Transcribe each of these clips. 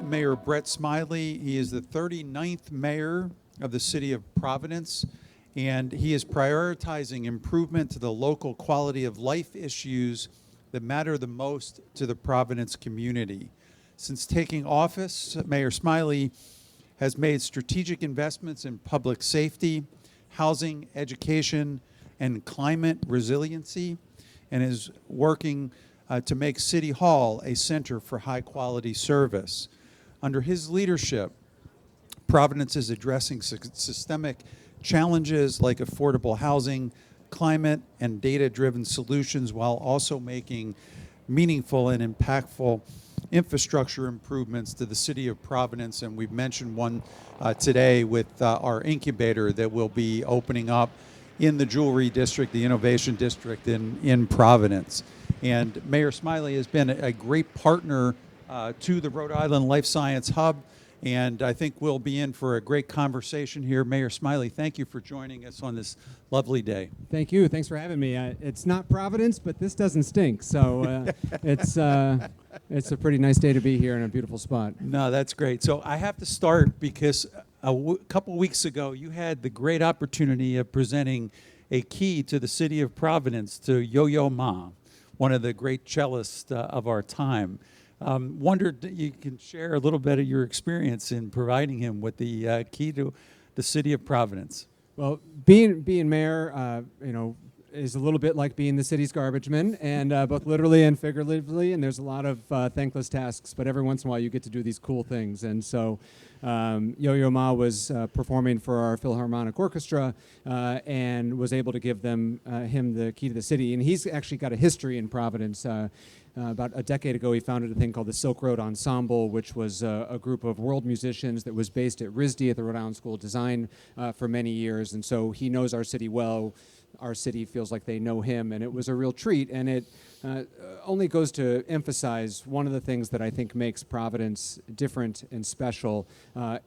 Mayor Brett Smiley. He is the 39th mayor of the city of Providence, and he is prioritizing improvement to the local quality of life issues that matter the most to the Providence community. Since taking office, Mayor Smiley has made strategic investments in public safety, housing, education, and climate resiliency, and is working to make City Hall a center for high-quality service. Under his leadership, Providence is addressing systemic challenges like affordable housing, climate, and data-driven solutions, while also making meaningful and impactful infrastructure improvements to the city of Providence. And we've mentioned one today with our incubator that will be opening up in the Jewelry District, the Innovation District in Providence. And Mayor Smiley has been a great partner to the Rhode Island Life Science Hub, and I think we'll be in for a great conversation here. Mayor Smiley, thank you for joining us on this lovely day. Thank you. Thanks for having me. It's not Providence, but this doesn't stink, so it's a pretty nice day to be here in a beautiful spot. No, that's great. So I have to start because a couple weeks ago you had the great opportunity of presenting a key to the city of Providence to Yo-Yo Ma, one of the great cellists of our time. Wondered you can share a little bit of your experience in providing him with the key to the city of Providence. Well, being mayor, is a little bit like being the city's garbage man, and both literally and figuratively. And there's a lot of thankless tasks, but every once in a while you get to do these cool things. And so, Yo-Yo Ma was performing for our Philharmonic Orchestra and was able to give him the key to the city. And he's actually got a history in Providence. About a decade ago, he founded a thing called the Silk Road Ensemble, which was a group of world musicians that was based at RISD at the Rhode Island School of Design for many years. And so he knows our city well. Our city feels like they know him, and it was a real treat. And it only goes to emphasize one of the things that I think makes Providence different and special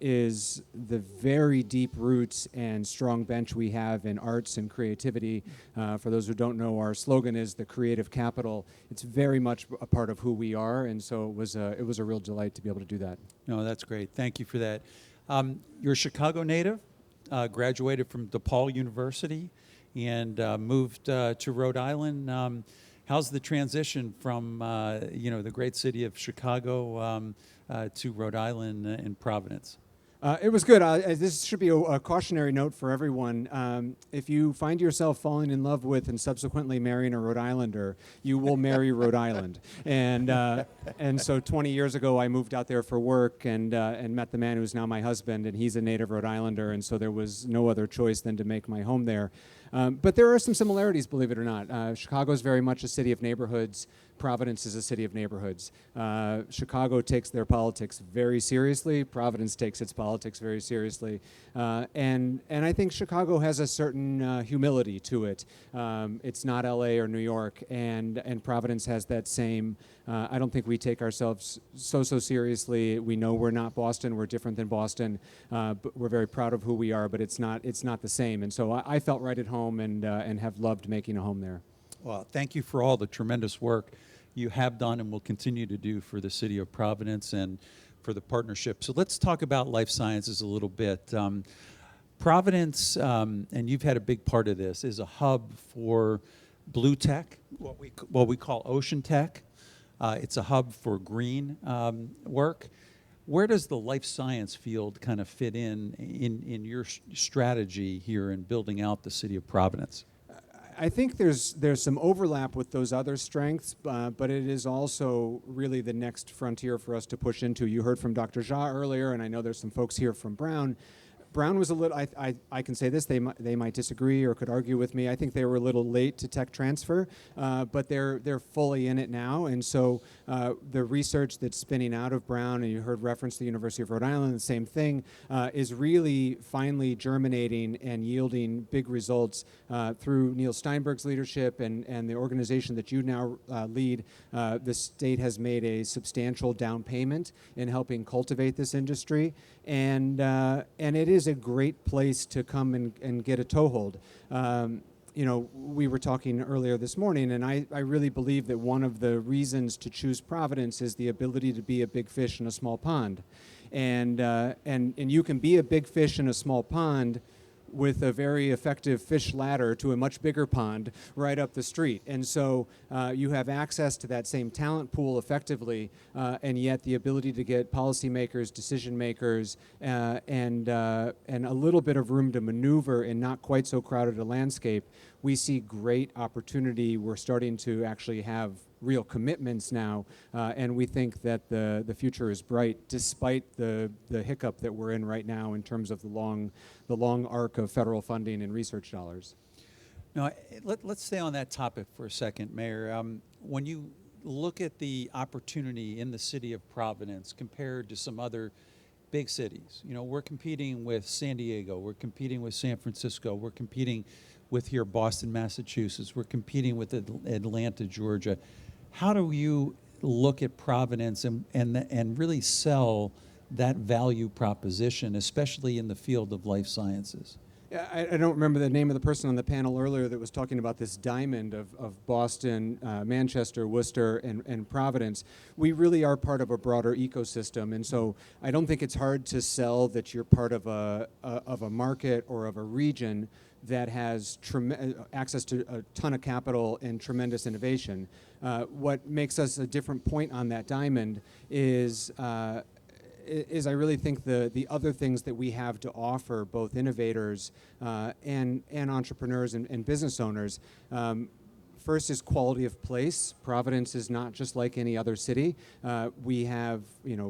is the very deep roots and strong bench we have in arts and creativity. For those who don't know, our slogan is the creative capital. It's very much a part of who we are, and so it was a real delight to be able to do that. No, that's great. Thank you for that. You're a Chicago native, graduated from DePaul University, and moved to Rhode Island. How's the transition from the great city of Chicago to Rhode Island in Providence? It was good. This should be a cautionary note for everyone. If you find yourself falling in love with and subsequently marrying a Rhode Islander, you will marry Rhode Island. And so 20 years ago, I moved out there for work and met the man who's now my husband, and he's a native Rhode Islander, and so there was no other choice than to make my home there. But there are some similarities, believe it or not. Chicago is very much a city of neighborhoods. Providence is a city of neighborhoods. Chicago takes their politics very seriously. Providence takes its politics very seriously. And I think Chicago has a certain humility to it. It's not LA or New York, and Providence has that same. I don't think we take ourselves so seriously. We know we're not Boston. We're different than Boston. But we're very proud of who we are, but it's not the same. And so I felt right at home and have loved making a home there. Well, thank you for all the tremendous work you have done and will continue to do for the city of Providence and for the partnership. So let's talk about life sciences a little bit. Providence, and you've had a big part of this, is a hub for blue tech, what we call ocean tech. It's a hub for green work. Where does the life science field kind of fit in your strategy here in building out the city of Providence? I think there's some overlap with those other strengths, but it is also really the next frontier for us to push into. You heard from Dr. Jha earlier, and I know there's some folks here from Brown. Brown was a little, I can say this, they might disagree or could argue with me. I think they were a little late to tech transfer, but they're fully in it now. And so the research that's spinning out of Brown, and you heard reference to the University of Rhode Island, the same thing, is really finally germinating and yielding big results through Neil Steinberg's leadership and the organization that you now lead. The state has made a substantial down payment in helping cultivate this industry. And it is a great place to come and get a toehold. we were talking earlier this morning, and I really believe that one of the reasons to choose Providence is the ability to be a big fish in a small pond. And you can be a big fish in a small pond with a very effective fish ladder to a much bigger pond right up the street. And so you have access to that same talent pool effectively, and yet the ability to get policymakers, decision makers, and a little bit of room to maneuver in not quite so crowded a landscape. We see great opportunity. We're starting to actually have real commitments now, and we think that the future is bright despite the hiccup that we're in right now in terms of the long arc of federal funding and research dollars. Now, let's stay on that topic for a second, Mayor. When you look at the opportunity in the city of Providence compared to some other big cities, we're competing with San Diego, we're competing with San Francisco, we're competing with here Boston, Massachusetts, we're competing with Atlanta, Georgia. How do you look at Providence and really sell that value proposition, especially in the field of life sciences? Yeah, I don't remember the name of the person on the panel earlier that was talking about this diamond of Boston, Manchester, Worcester, and Providence. We really are part of a broader ecosystem, and so I don't think it's hard to sell that you're part of a market or of a region that has access to a ton of capital and tremendous innovation. What makes us a different point on that diamond is I really think the other things that we have to offer both innovators and entrepreneurs and business owners. First is quality of place. Providence is not just like any other city. We have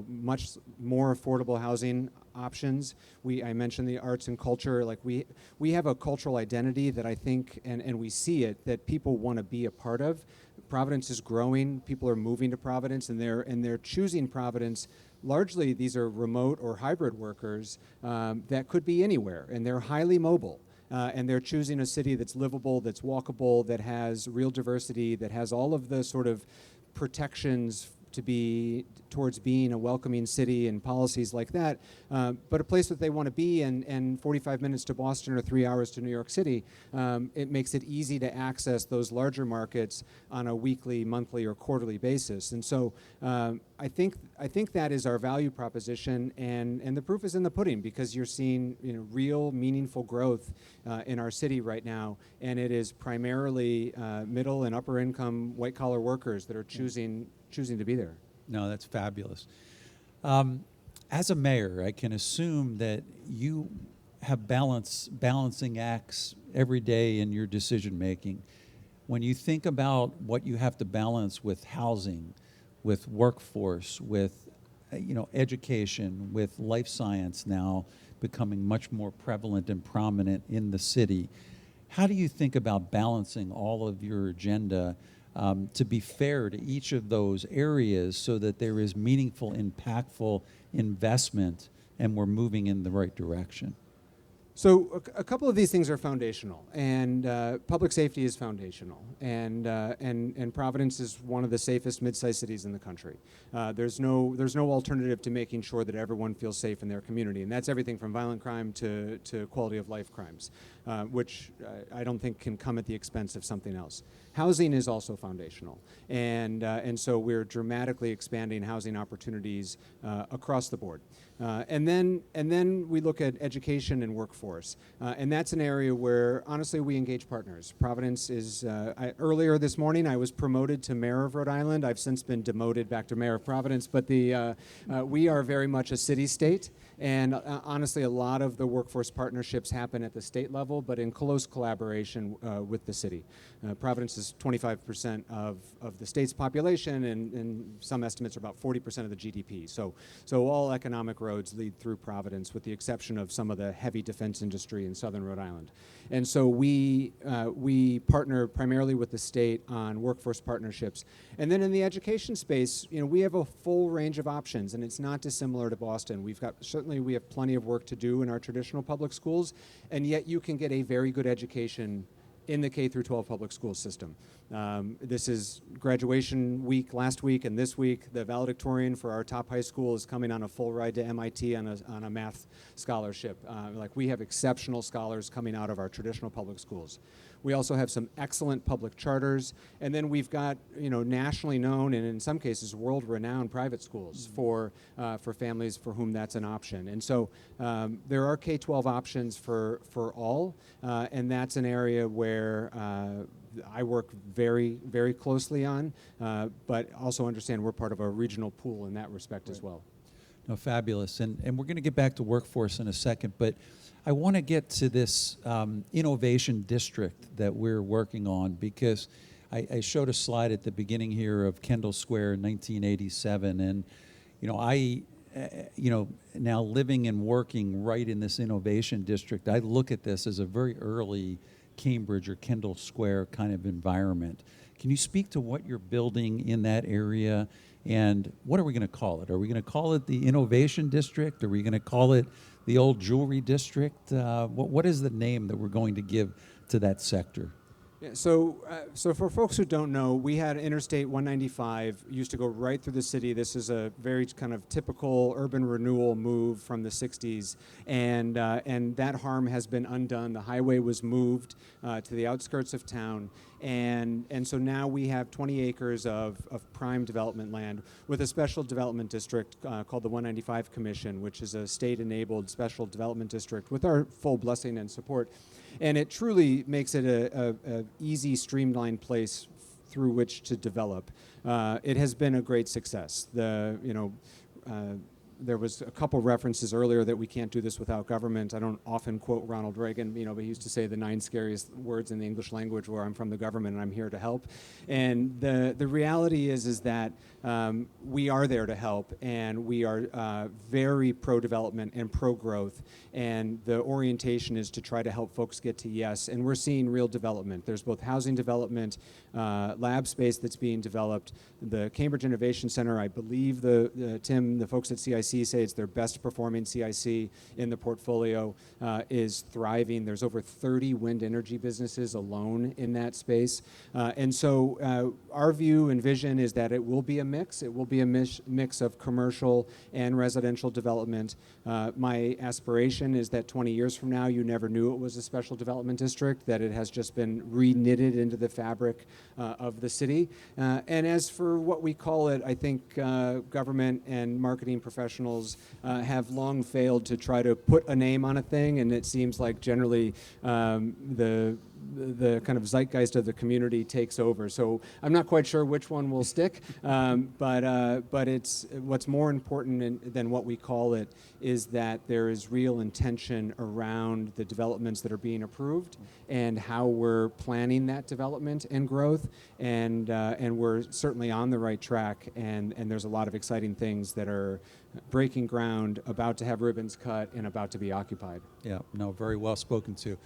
much more affordable housing options. I mentioned the arts and culture. Like we have a cultural identity that I think, and we see it, that people want to be a part of. Providence is growing. People are moving to Providence, and they're choosing Providence. Largely, these are remote or hybrid workers that could be anywhere, and they're highly mobile. And they're choosing a city that's livable, that's walkable, that has real diversity, that has all of the sort of protections to be towards being a welcoming city and policies like that, but a place that they want to be, and 45 minutes to Boston or 3 hours to New York City, it makes it easy to access those larger markets on a weekly, monthly, or quarterly basis. And so I think that is our value proposition, and the proof is in the pudding, because you're seeing real, meaningful growth in our city right now, and it is primarily middle and upper income white collar workers that are choosing to be there. No, that's fabulous. As a mayor, I can assume that you have balancing acts every day in your decision making. When you think about what you have to balance with housing, with workforce, with education, with life science now becoming much more prevalent and prominent in the city, how do you think about balancing all of your agenda to be fair to each of those areas so that there is meaningful, impactful investment and we're moving in the right direction? So a couple of these things are foundational, and public safety is foundational, and Providence is one of the safest mid-sized cities in the country. There's no alternative to making sure that everyone feels safe in their community, and that's everything from violent crime to quality of life crimes, which I don't think can come at the expense of something else. Housing is also foundational, and so we're dramatically expanding housing opportunities across the board. And then we look at education and workforce, and that's an area where honestly we engage partners. Providence is earlier this morning I was promoted to mayor of Rhode Island. I've since been demoted back to mayor of Providence, but we are very much a city-state, and honestly a lot of the workforce partnerships happen at the state level, but in close collaboration with the city. Providence is 25% of the state's population, and some estimates are about 40% of the GDP. So all economic roads lead through Providence, with the exception of some of the heavy defense industry in southern Rhode Island. And so we partner primarily with the state on workforce partnerships. And then in the education space, we have a full range of options, and it's not dissimilar to Boston. Certainly we have plenty of work to do in our traditional public schools, and yet you can get a very good education in the K through 12 public school system. This is graduation week last week, and this week the valedictorian for our top high school is coming on a full ride to MIT on a math scholarship. We have exceptional scholars coming out of our traditional public schools. We also have some excellent public charters, and then we've got nationally known and in some cases world-renowned private schools for families for whom that's an option. And so there are K-12 options for all, and that's an area where I work very, very closely on, but also understand we're part of a regional pool in that respect as well. No, fabulous. And we're going to get back to workforce in a second, but I want to get to this innovation district that we're working on, because I showed a slide at the beginning here of Kendall Square in 1987, and now living and working right in this innovation district, I look at this as a very early Cambridge or Kendall Square kind of environment. Can you speak to what you're building in that area, and what are we going to call it? Are we going to call it the Innovation District? Are we going to call it the Old Jewelry District? What is the name that we're going to give to that sector? Yeah, so for folks who don't know, we had Interstate 195 used to go right through the city. This is a very kind of typical urban renewal move from the 60s, and that harm has been undone. The highway was moved to the outskirts of town, and so now we have 20 acres of prime development land with a special development district called the 195 Commission, which is a state-enabled special development district with our full blessing and support. And it truly makes it a easy, streamlined place through which to develop. It has been a great success. There was a couple references earlier that we can't do this without government. I don't often quote Ronald Reagan, but he used to say the 9 scariest words in the English language were, "I'm from the government and I'm here to help." And the reality is that we are there to help, and we are very pro-development and pro-growth, and the orientation is to try to help folks get to yes, and we're seeing real development. There's both housing development, lab space that's being developed. The Cambridge Innovation Center, I believe Tim, the folks at CIC say it's their best performing CIC in the portfolio, is thriving. There's over 30 wind energy businesses alone in that space. And so our view and vision is that it will be a mix. It will be a mix of commercial and residential development. My aspiration is that 20 years from now, you never knew it was a special development district, that it has just been re-knitted into the fabric of the city. And as for what we call it, I think government and marketing professionals have long failed to try to put a name on a thing, and it seems like generally the kind of zeitgeist of the community takes over. So I'm not quite sure which one will stick, but it's what's more important than what we call it is that there is real intention around the developments that are being approved and how we're planning that development and growth, and we're certainly on the right track, and there's a lot of exciting things that are breaking ground, about to have ribbons cut, and about to be occupied. Yeah, no, very well spoken to.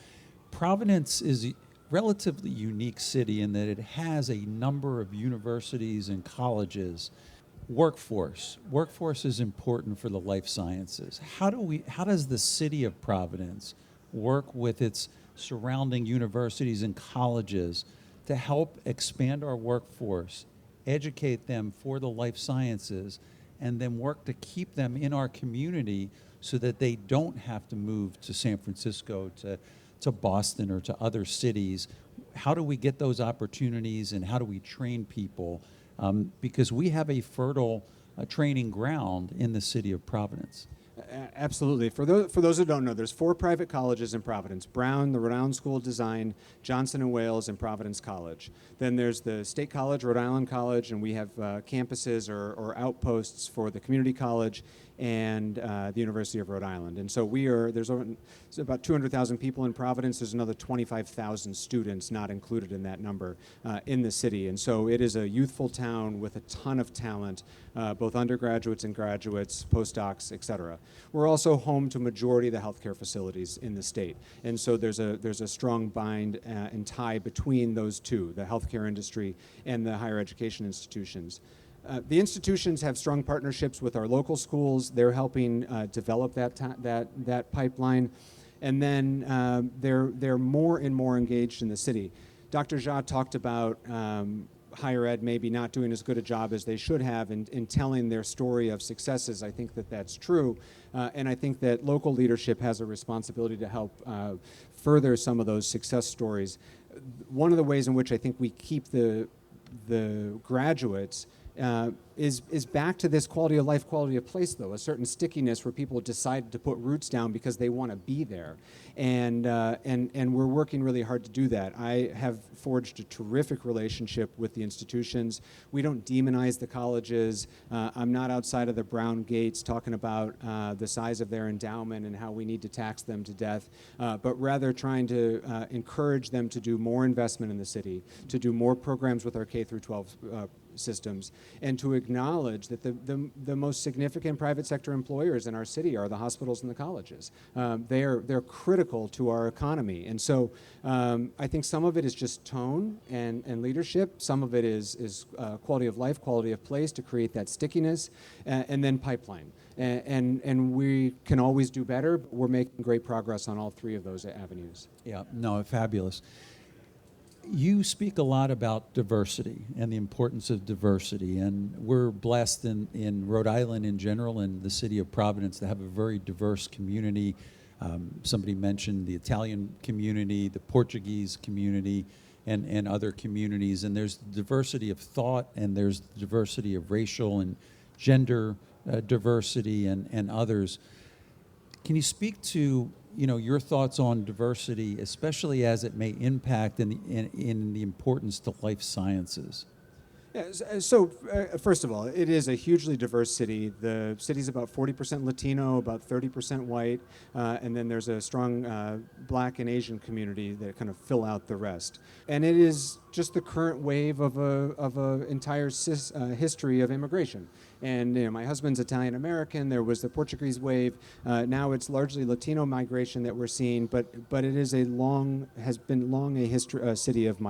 Providence is a relatively unique city in that it has a number of universities and colleges. Workforce is important for the life sciences. How does the city of Providence work with its surrounding universities and colleges to help expand our workforce, educate them for the life sciences, and then work to keep them in our community so that they don't have to move to San Francisco, to Boston, or to other cities? How do we get those opportunities, and how do we train people? Because we have a fertile training ground in the city of Providence. Absolutely. For those who don't know, there's 4 private colleges in Providence: Brown, the Rhode Island School of Design, Johnson & Wales, and Providence College. Then there's the State College, Rhode Island College, and we have campuses or outposts for the Community College and the University of Rhode Island. And so there's about 200,000 people in Providence. There's another 25,000 students not included in that number in the city. And so it is a youthful town with a ton of talent, both undergraduates and graduates, postdocs, et cetera. We're also home to a majority of the healthcare facilities in the state. And so there's a strong bind and tie between those two, the healthcare industry and the higher education institutions. The institutions have strong partnerships with our local schools. They're helping develop that pipeline, and then they're more and more engaged in the city. Dr. Jha talked about higher ed maybe not doing as good a job as they should have in telling their story of successes. I think that that's true, and I think that local leadership has a responsibility to help further some of those success stories. one of the ways in which I think we keep the graduates is back to this quality of life, quality of place, though, a certain stickiness where people decide to put roots down because they want to be there. And we're working really hard to do that. I have forged a terrific relationship with the institutions. We don't demonize the colleges. I'm not outside of the brown gates talking about the size of their endowment and how we need to tax them to death, but rather trying to encourage them to do more investment in the city, to do more programs with our K through 12 systems, and to acknowledge that the most significant private sector employers in our city are the hospitals and the colleges. They're critical to our economy, and so I think some of it is just tone and leadership. Some of it is quality of life, quality of place to create that stickiness, and then pipeline. And we can always do better, but we're making great progress on all three of those avenues. Yeah, no, fabulous. You speak a lot about diversity and the importance of diversity, and we're blessed in Rhode Island in general and the city of Providence to have a very diverse community. Somebody mentioned the Italian community, the Portuguese community, and other communities, and there's diversity of thought, and there's diversity of racial and gender diversity and others. Can you speak to your thoughts on diversity, especially as it may impact in the importance to life sciences? Yeah, so first of all, it is a hugely diverse city. The city's about 40% Latino, about 30% white, and then there's a strong Black and Asian community that kind of fill out the rest. And it is just the current wave of a entire history of immigration. And my husband's Italian American. There was the Portuguese wave. Now it's largely Latino migration that we're seeing, but it is has been long a city of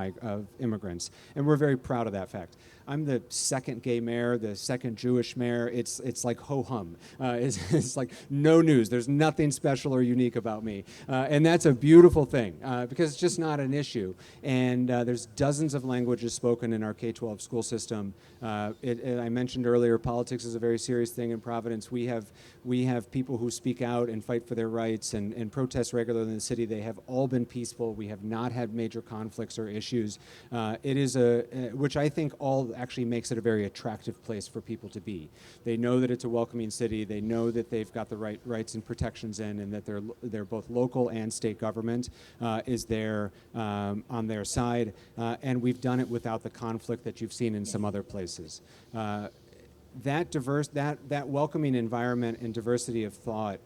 immigrants, and we're very proud of that fact. I'm the second gay mayor, the second Jewish mayor. It's like ho-hum. It's like no news. There's nothing special or unique about me. And that's a beautiful thing because it's just not an issue. And there's dozens of languages spoken in our K-12 school system. I mentioned earlier, politics is a very serious thing in Providence. We have people who speak out and fight for their rights and protest regularly in the city. They have all been peaceful. We have not had major conflicts or issues. It is which I think all actually makes it a very attractive place for people to be. They know that it's a welcoming city. They know that they've got the rights and protections in, and that they're both local and state government is there on their side, and we've done it without the conflict that you've seen in some other places. That welcoming environment and diversity of thought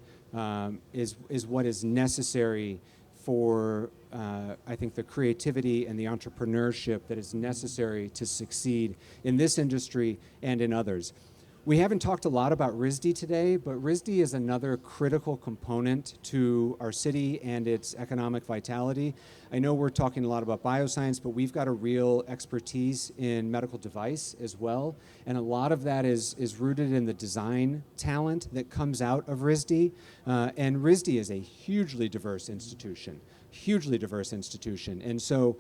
is what is necessary for I think the creativity and the entrepreneurship that is necessary to succeed in this industry and in others. We haven't talked a lot about RISD today, but RISD is another critical component to our city and its economic vitality. I know we're talking a lot about bioscience, but we've got a real expertise in medical device as well, and a lot of that is rooted in the design talent that comes out of RISD, and RISD is a hugely diverse institution, and so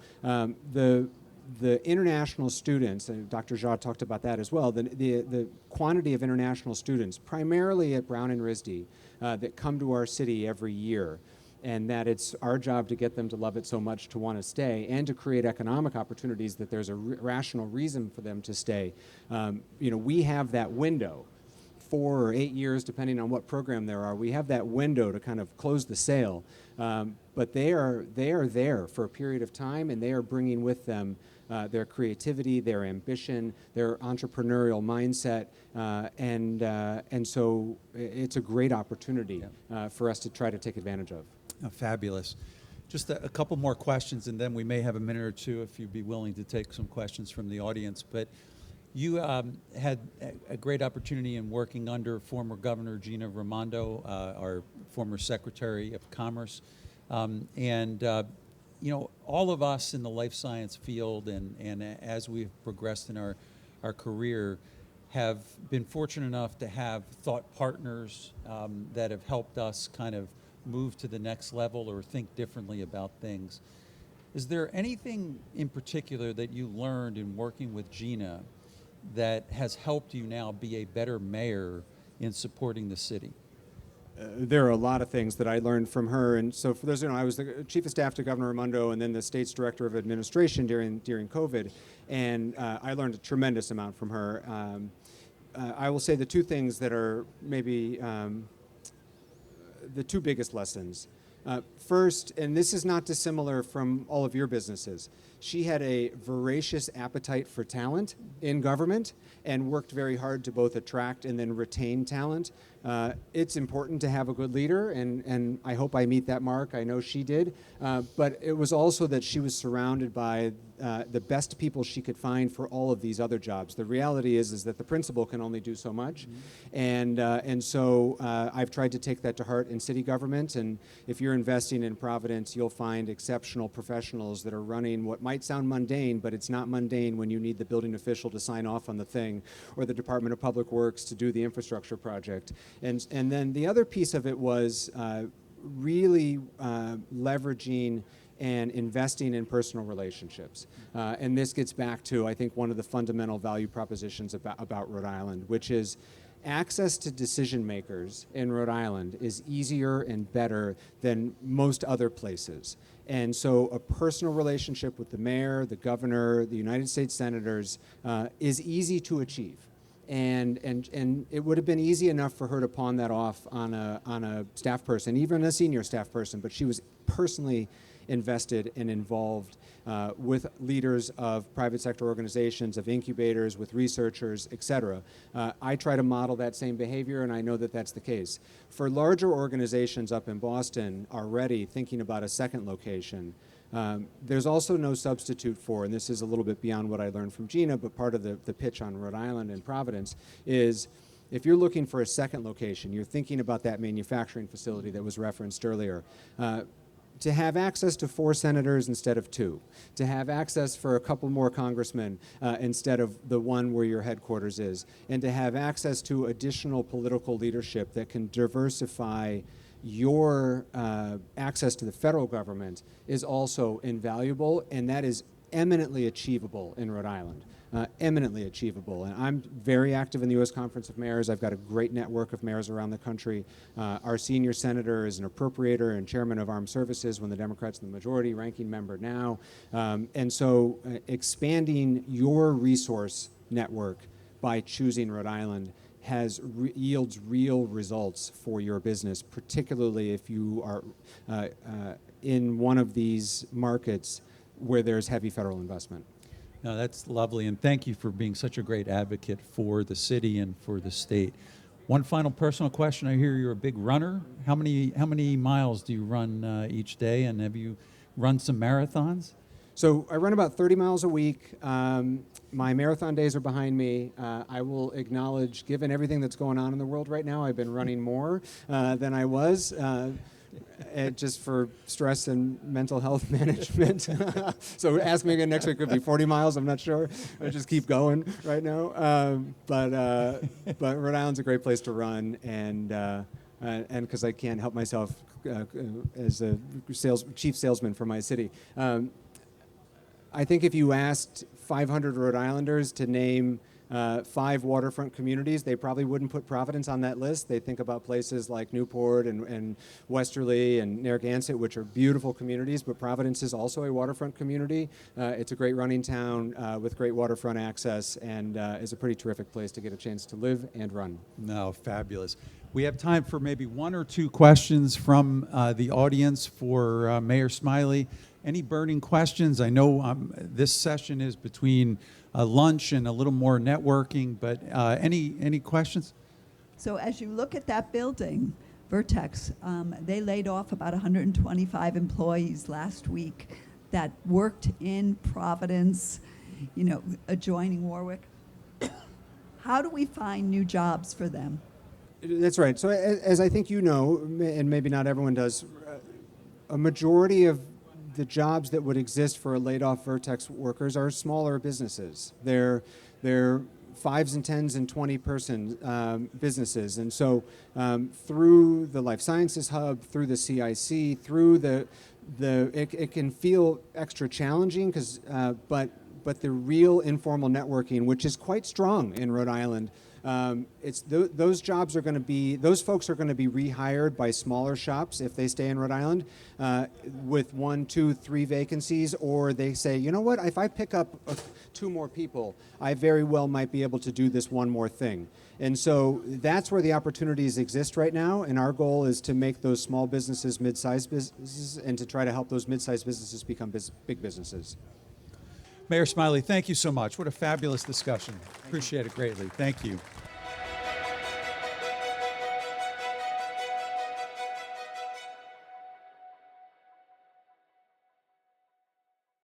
the international students, and Dr. Jha talked about that as well, the quantity of international students, primarily at Brown and RISD, that come to our city every year, and that it's our job to get them to love it so much to want to stay and to create economic opportunities that there's a rational reason for them to stay. We have that window, 4 or 8 years, depending on what program there are. We have that window to kind of close the sale, but they are there for a period of time, and they are bringing with them their creativity, their ambition, their entrepreneurial mindset, and so it's a great opportunity for us to try to take advantage of. Oh, fabulous. Just a couple more questions, and then we may have a minute or two if you'd be willing to take some questions from the audience. But you had a great opportunity in working under former Governor Gina Raimondo, our former Secretary of Commerce, and all of us in the life science field and as we've progressed in our career have been fortunate enough to have thought partners that have helped us kind of move to the next level or think differently about things. Is there anything in particular that you learned in working with Gina that has helped you now be a better mayor in supporting the city? There are a lot of things that I learned from her. And so for those who know, I was the chief of staff to Governor Raimondo and then the state's director of administration during COVID. And I learned a tremendous amount from her. I will say the two things that are maybe the two biggest lessons. First, and this is not dissimilar from all of your businesses, she had a voracious appetite for talent in government and worked very hard to both attract and then retain talent. It's important to have a good leader, and I hope I meet that mark. I know she did. But it was also that she was surrounded by the best people she could find for all of these other jobs. The reality is that the principal can only do so much. And so I've tried to take that to heart in city government. And if you're investing in Providence, you'll find exceptional professionals that are running what might sound mundane, but it's not mundane when you need the building official to sign off on the thing or the Department of Public Works to do the infrastructure project. And then the other piece of it was really leveraging and investing in personal relationships. And this gets back to, I think, one of the fundamental value propositions about Rhode Island, which is access to decision makers in Rhode Island is easier and better than most other places. And so a personal relationship with the mayor, the governor, the United States senators is easy to achieve. And it would have been easy enough for her to pawn that off on a staff person, even a senior staff person, but she was personally invested and involved with leaders of private sector organizations, of incubators, with researchers, et cetera. I try to model that same behavior, and I know that that's the case. For larger organizations up in Boston already thinking about a second location, there's also no substitute for, and this is a little bit beyond what I learned from Gina, but part of the pitch on Rhode Island and Providence is if you're looking for a second location, you're thinking about that manufacturing facility that was referenced earlier, to have access to 4 senators instead of 2, to have access for a couple more congressmen instead of the one where your headquarters is, and to have access to additional political leadership that can diversify your access to the federal government is also invaluable, and that is eminently achievable in Rhode Island. Eminently achievable. And I'm very active in the U.S. Conference of Mayors. I've got a great network of mayors around the country. Our senior senator is an appropriator and chairman of Armed Services when the Democrats in the majority, ranking member now. And so expanding your resource network by choosing Rhode Island yields real results for your business, particularly if you are in one of these markets where there's heavy federal investment. No, that's lovely, and thank you for being such a great advocate for the city and for the state. One final personal question. I hear you're a big runner. How many miles do you run each day, and have you run some marathons? So I run about 30 miles a week. My marathon days are behind me. I will acknowledge, given everything that's going on in the world right now, I've been running more than I was. Just for stress and mental health management. So ask me again next week. It could be 40 miles. I'm not sure. I just keep going right now. But Rhode Island's a great place to run, and because I can't help myself as a chief salesman for my city. I think if you asked 500 Rhode Islanders to name 5 waterfront communities, they probably wouldn't put Providence on that list. They think about places like Newport and Westerly and Narragansett, which are beautiful communities, but Providence is also a waterfront community. It's a great running town with great waterfront access, and is a pretty terrific place to get a chance to live and run. No, Fabulous. We have time for maybe 1 or 2 questions from the audience for Mayor Smiley. Any burning questions? I know this session is between lunch and a little more networking, but any questions? So as you look at that building, Vertex, they laid off about 125 employees last week that worked in Providence, adjoining Warwick. How do we find new jobs for them? That's right. So as I think you know, and maybe not everyone does, a majority of the jobs that would exist for laid-off Vertex workers are smaller businesses. They're 5s and 10s and 20-person businesses. And so through the Life Sciences Hub, through the CIC, through it can feel extra challenging, but but the real informal networking, which is quite strong in Rhode Island. Those jobs are going to be, those folks are going to be rehired by smaller shops if they stay in Rhode Island with 1, 2, 3 vacancies, or they say, you know what, if I pick up 2 more people, I very well might be able to do this one more thing. And so that's where the opportunities exist right now, and our goal is to make those small businesses mid-sized businesses and to try to help those mid-sized businesses become big businesses. Mayor Smiley, thank you so much. What a fabulous discussion. Appreciate it greatly. Thank you.